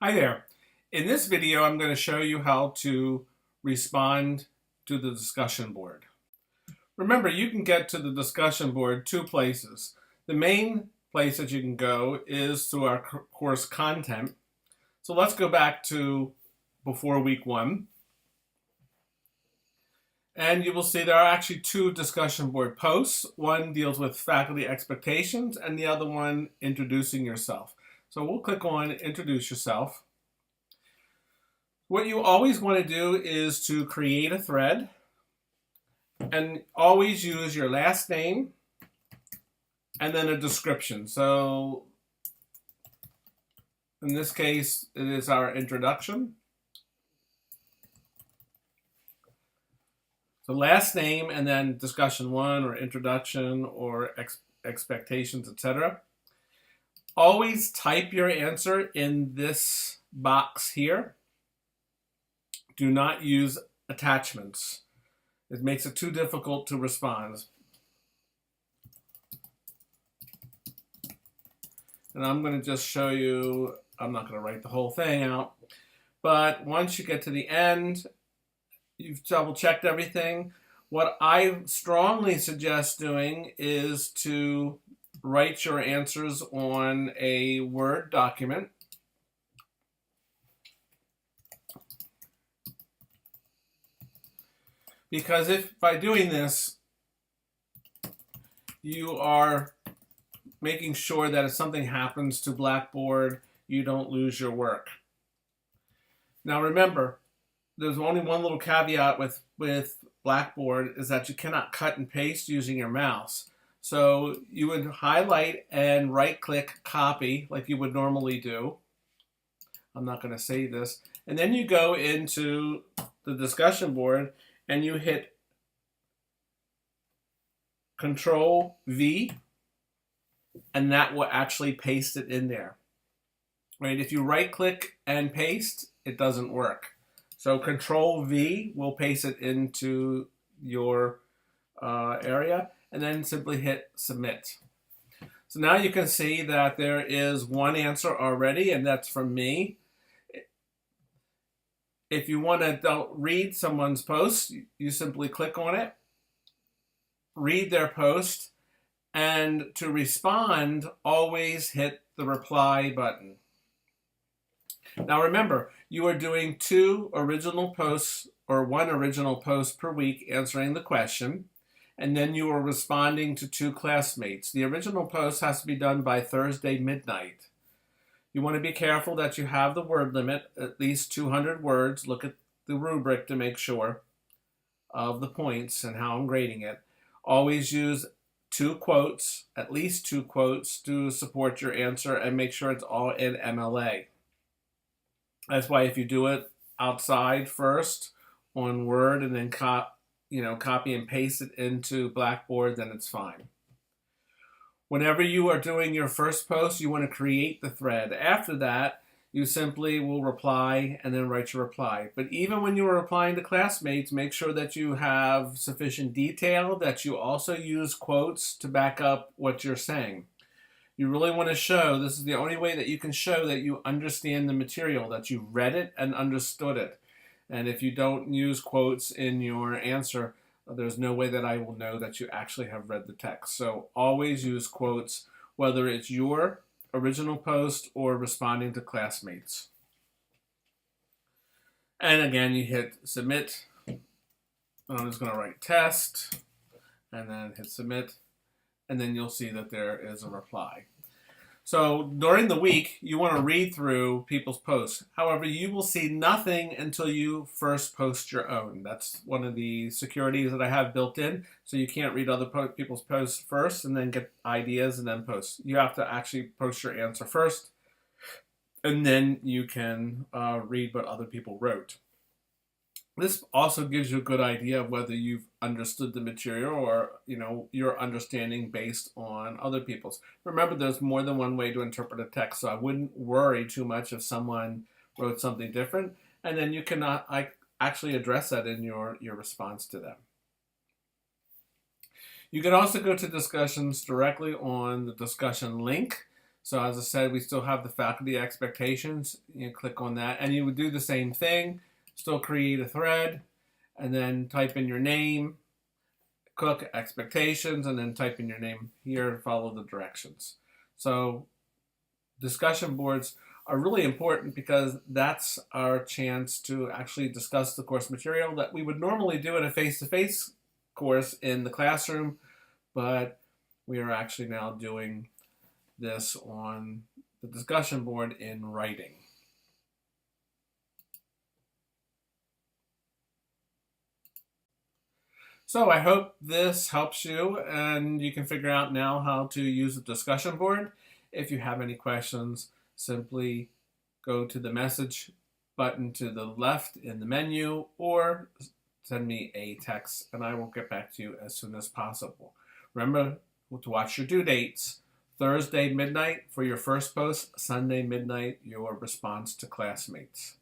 Hi there. In this video, I'm going to show you how to respond to the discussion board. Remember, you can get to the discussion board two places. The main place that you can go is through our course content. So let's go back to before week 1. And you will see there are actually two discussion board posts. One deals with faculty expectations and the other one introducing yourself. So we'll click on introduce yourself. What you always want to do is to create a thread and always use your last name and then a description. So in this case, it is our introduction. So last name and then discussion 1 or introduction or expectations, etc. Always type your answer in this box here. Do not use attachments. It makes it too difficult to respond. And I'm going to just show you, I'm not going to write the whole thing out, but once you get to the end, you've double checked everything. What I strongly suggest doing is to write your answers on a Word document. Because if by doing this, you are making sure that if something happens to Blackboard, you don't lose your work. Now remember, there's only one little caveat with Blackboard is that you cannot cut and paste using your mouse. So you would highlight and right-click copy like you would normally do. I'm not going to save this. And then you go into the discussion board and you hit Control V, and that will actually paste it in there. Right? If you right click and paste, it doesn't work. So Control V will paste it into your area, and then simply hit Submit. So now you can see that there is one answer already, and that's from me. If you want to read someone's post, you simply click on it, read their post, and to respond, always hit the reply button. Now remember, you are doing 2 original posts or 1 original post per week answering the question, and then you are responding to 2 classmates. The original post has to be done by Thursday midnight. You want to be careful that you have the word limit, at least 200 words. Look at the rubric to make sure of the points and how I'm grading it. Always use 2 quotes, at least 2 quotes to support your answer, and make sure it's all in MLA. That's why if you do it outside first on Word and then copy and paste it into Blackboard, then it's fine. Whenever you are doing your first post, you want to create the thread. After that, you simply will reply and then write your reply. But even when you are replying to classmates, make sure that you have sufficient detail, that you also use quotes to back up what you're saying. You really want to show, this is the only way that you can show that you understand the material, that you read it and understood it. And if you don't use quotes in your answer, there's no way that I will know that you actually have read the text. So always use quotes, whether it's your original post or responding to classmates. And again, you hit submit. I'm just going to write test and then hit submit. And then you'll see that there is a reply. So during the week, you want to read through people's posts. However, you will see nothing until you first post your own. That's one of the securities that I have built in. So you can't read other people's posts first and then get ideas and then post. You have to actually post your answer first, and then you can read what other people wrote. This also gives you a good idea of whether you've understood the material or, your understanding based on other people's. Remember, there's more than one way to interpret a text, so I wouldn't worry too much if someone wrote something different, and then you can actually address that in your response to them. You can also go to discussions directly on the discussion link. So as I said, we still have the faculty expectations. You click on that, and you would do the same thing. Still create a thread, and then type in your name, click expectations, and then type in your name here and follow the directions. So discussion boards are really important because that's our chance to actually discuss the course material that we would normally do in a face-to-face course in the classroom, but we are actually now doing this on the discussion board in writing. So I hope this helps you and you can figure out now how to use the discussion board. If you have any questions, simply go to the message button to the left in the menu or send me a text and I will get back to you as soon as possible. Remember to watch your due dates. Thursday midnight for your first post, Sunday midnight your response to classmates.